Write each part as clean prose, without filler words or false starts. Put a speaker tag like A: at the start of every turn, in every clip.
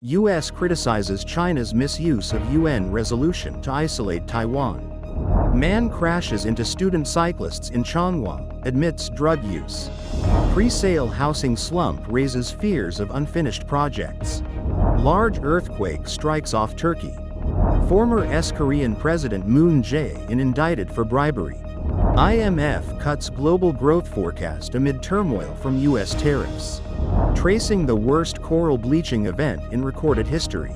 A: U.S. criticizes China's misuse of UN resolution to isolate Taiwan. Man crashes into student cyclists in Changhua, admits drug use. Presale housing slump raises fears of unfinished projects. Large earthquake strikes off Turkey. Former S.Korean President Moon Jae-in indicted for bribery. IMF cuts global growth forecast amid turmoil from U.S. tariffs. Tracing the worst coral bleaching event in recorded history.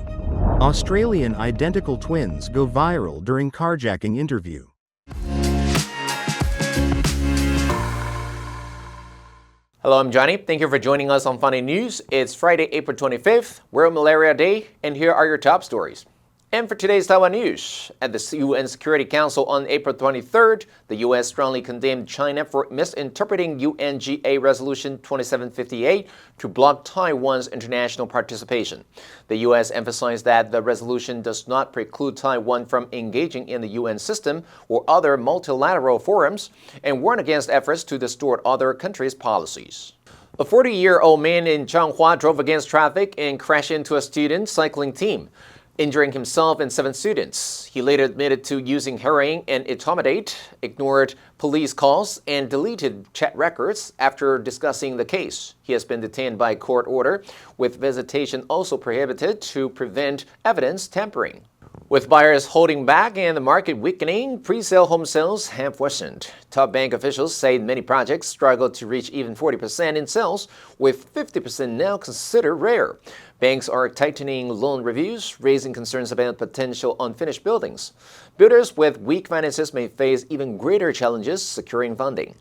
A: Australian identical twins go viral during carjacking interview.
B: Hello, I'm Johnny. Thank you for joining us on Funday News. It's Friday, April 25th, World Malaria Day, and here are your top stories. And for today's Taiwan news, at the UN Security Council on April 23rd, the U.S. strongly condemned China for misinterpreting UNGA Resolution 2758 to block Taiwan's international participation. The U.S. emphasized that the resolution does not preclude Taiwan from engaging in the UN system or other multilateral forums, and warned against efforts to distort other countries' policies. A 40-year-old man in Changhua drove against traffic and crashed into a student cycling team, injuring himself and 7 students. He later admitted to using heroin and etomidate, ignored police calls, and deleted chat records after discussing the case. He has been detained by court order, with visitation also prohibited to prevent evidence tampering. With buyers holding back and the market weakening, pre-sale home sales have worsened. Top bank officials say many projects struggle to reach even 40% in sales, with 50% now considered rare. Banks are tightening loan reviews, raising concerns about potential unfinished buildings. Builders with weak finances may face even greater challenges securing funding.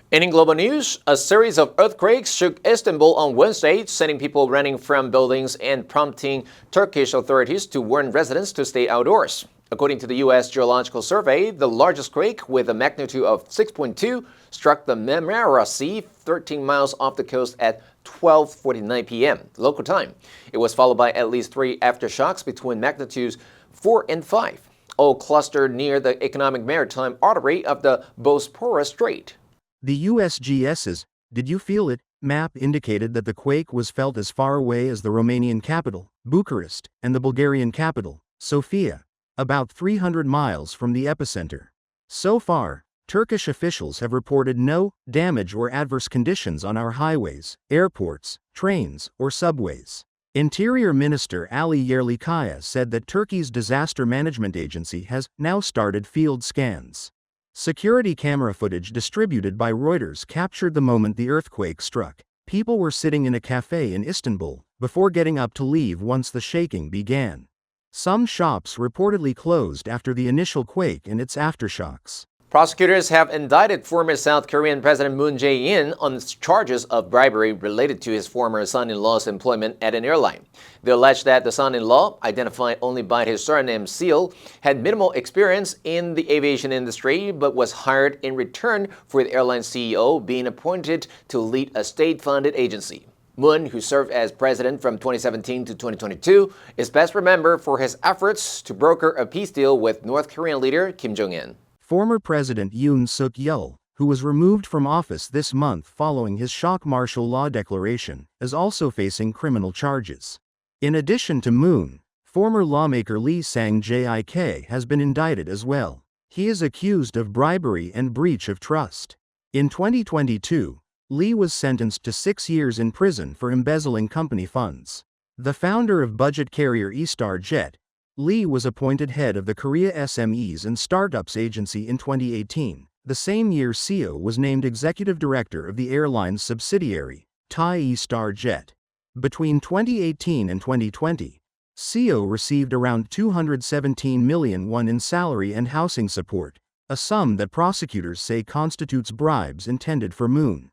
B: And in global news, a series of earthquakes shook Istanbul on Wednesday, sending people running from buildings and prompting Turkish authorities to warn residents to stay outdoors. According to the U.S. Geological Survey, the largest quake, with a magnitude of 6.2, struck the Marmara Sea 13 miles off the coast at 12:49 p.m. local time. It was followed by at least 3 aftershocks between magnitudes 4 and 5, all clustered near the economic maritime artery of the Bosporus Strait.
A: The USGS's "Did You Feel It?" map indicated that the quake was felt as far away as the Romanian capital, Bucharest, and the Bulgarian capital, Sofia, about 300 miles from the epicenter. So far, Turkish officials have reported no damage or adverse conditions on our highways, airports, trains, or subways. Interior Minister Ali Yerlikaya said that Turkey's disaster management agency has now started field scans. Security camera footage distributed by Reuters captured the moment the earthquake struck. People were sitting in a cafe in Istanbul before getting up to leave once the shaking began. Some shops reportedly closed after the initial quake and its aftershocks.
B: Prosecutors have indicted former South Korean President Moon Jae-in on charges of bribery related to his former son-in-law's employment at an airline. They allege that the son-in-law, identified only by his surname Seal, had minimal experience in the aviation industry but was hired in return for the airline CEO being appointed to lead a state-funded agency. Moon, who served as president from 2017 to 2022, is best remembered for his efforts to broker a peace deal with North Korean leader Kim Jong-un.
A: Former President Yoon Suk-yeol, who was removed from office this month following his shock martial law declaration, is also facing criminal charges. In addition to Moon, former lawmaker Lee Sang-jae has been indicted as well. He is accused of bribery and breach of trust. In 2022, Lee was sentenced to 6 years in prison for embezzling company funds. The founder of budget carrier E-Star Jet, Lee was appointed head of the Korea SMEs and Startups Agency in 2018. The same year Seo was named executive director of the airline's subsidiary, Thai E-Star Jet. Between 2018 and 2020, Seo received around 217 million won in salary and housing support, a sum that prosecutors say constitutes bribes intended for Moon.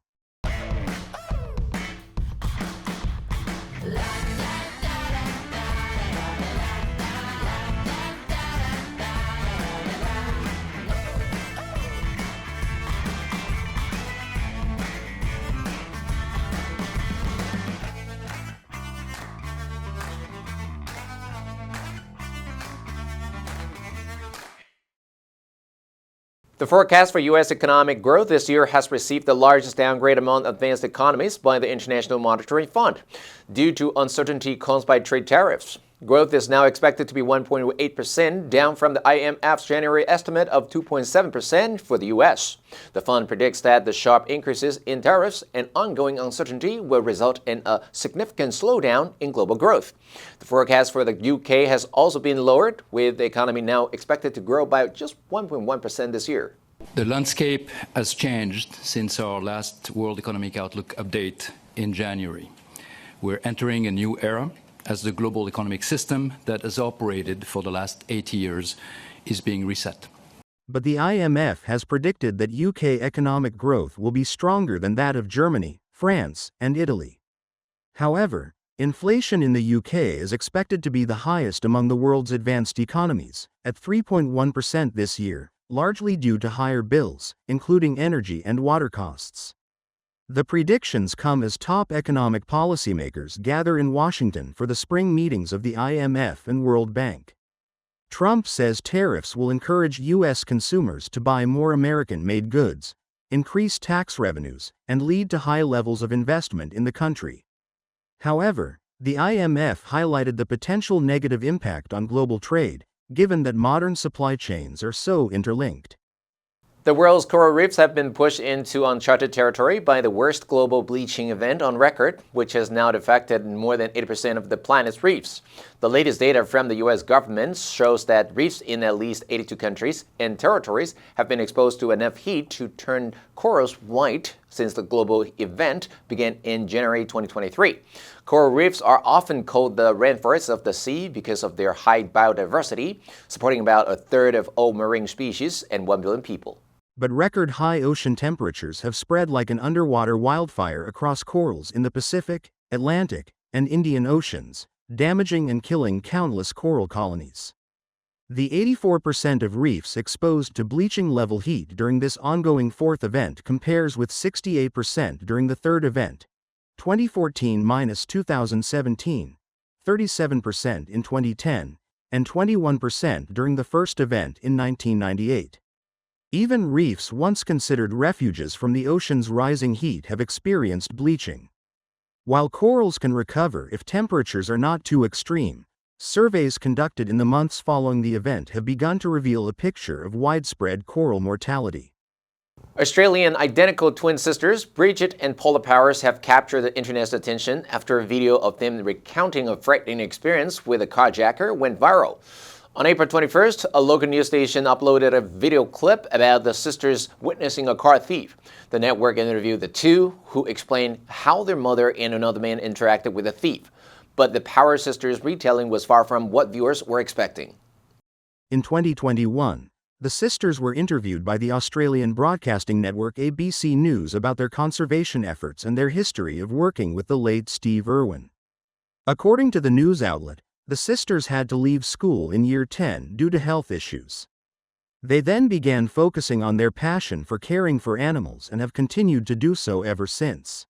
B: The The forecast for U.S. economic growth this year has received the largest downgrade among advanced economies by the International Monetary Fund due to uncertainty caused by trade tariffs. Growth is now expected to be 1.8%, down from the IMF's January estimate of 2.7% for the U.S. The fund predicts that the sharp increases in tariffs and ongoing uncertainty will result in a significant slowdown in global growth. The forecast for the UK has also been lowered, with the economy now expected to grow by just 1.1% this year.
C: The landscape has changed since our last World Economic Outlook update in January. We're entering a new era as the global economic system that has operated for the last 80 years is being reset.
A: But the IMF has predicted that UK economic growth will be stronger than that of Germany, France, and Italy. However, inflation in the UK is expected to be the highest among the world's advanced economies, at 3.1% this year, largely due to higher bills, including energy and water costs. The predictions come as top economic policymakers gather in Washington for the spring meetings of the IMF and World Bank. Trump says tariffs will encourage U.S. consumers to buy more American-made goods, increase tax revenues, and lead to high levels of investment in the country. However, the IMF highlighted the potential negative impact on global trade, given that modern supply chains are so interlinked.
B: The world's coral reefs have been pushed into uncharted territory by the worst global bleaching event on record, which has now affected more than 80% of the planet's reefs. The latest data from the U.S. government shows that reefs in at least 82 countries and territories have been exposed to enough heat to turn corals white since the global event began in January 2023. Coral reefs are often called the rainforests of the sea because of their high biodiversity, supporting about a third of all marine species and 1 billion people.
A: But record-high ocean temperatures have spread like an underwater wildfire across corals in the Pacific, Atlantic, and Indian Oceans, damaging and killing countless coral colonies. The 84% of reefs exposed to bleaching-level heat during this ongoing fourth event compares with 68% during the third event, 2014-2017, 37% in 2010, and 21% during the first event in 1998. Even reefs once considered refuges from the ocean's rising heat have experienced bleaching. While corals can recover if temperatures are not too extreme, surveys conducted in the months following the event have begun to reveal a picture of widespread coral mortality.
B: Australian identical twin sisters Bridget and Paula Powers have captured the internet's attention after a video of them recounting a frightening experience with a carjacker went viral. On April 21st, a local news station uploaded a video clip about the sisters witnessing a car thief. The network interviewed the two, who explained how their mother and another man interacted with the thief. But the Power sisters' retelling was far from what viewers were expecting.
A: In 2021, the sisters were interviewed by the Australian broadcasting network ABC News about their conservation efforts and their history of working with the late Steve Irwin. According to the news outlet, the sisters had to leave school in year 10 due to health issues. They then began focusing on their passion for caring for animals and have continued to do so ever since.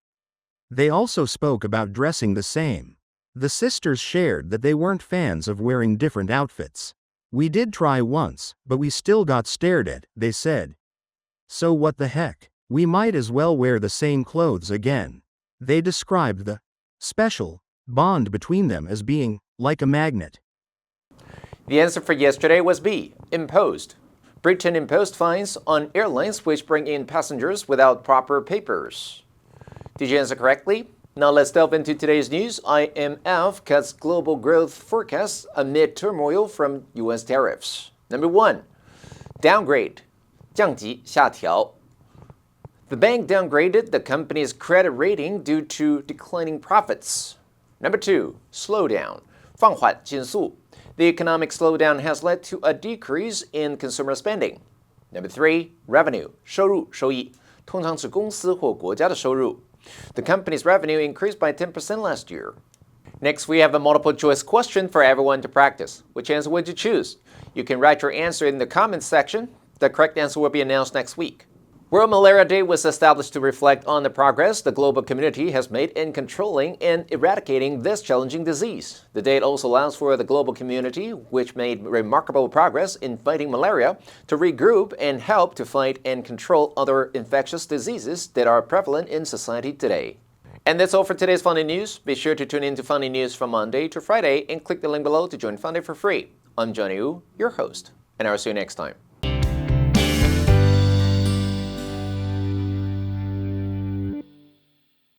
A: They also spoke about dressing the same. The sisters shared that they weren't fans of wearing different outfits. "We did try once, but we still got stared at," they said. "So what the heck? We might as well wear the same clothes again." They described the special bond between them as being like a magnet.
B: The answer for yesterday was B, imposed. Britain imposed fines on airlines which bring in passengers without proper papers. Did you answer correctly? Now let's delve into today's news. IMF cuts global growth forecasts amid turmoil from U.S. tariffs. Number 1, downgrade, 降级下调. The bank downgraded the company's credit rating due to declining profits. Number 2, slowdown, 放缓减速. The economic slowdown has led to a decrease in consumer spending. Number 3, revenue, 收入收益，通常指公司或国家的收入. The company's revenue increased by 10% last year. Next, we have a multiple choice question for everyone to practice. Which answer would you choose? You can write your answer in the comments section. The correct answer will be announced next week. World Malaria Day was established to reflect on the progress the global community has made in controlling and eradicating this challenging disease. The date also allows for the global community, which made remarkable progress in fighting malaria, to regroup and help to fight and control other infectious diseases that are prevalent in society today. And that's all for today's Funday News. Be sure to tune in to Funday News from Monday to Friday and click the link below to join Funday for free. I'm Johnny Wu, your host, and I'll see you next time.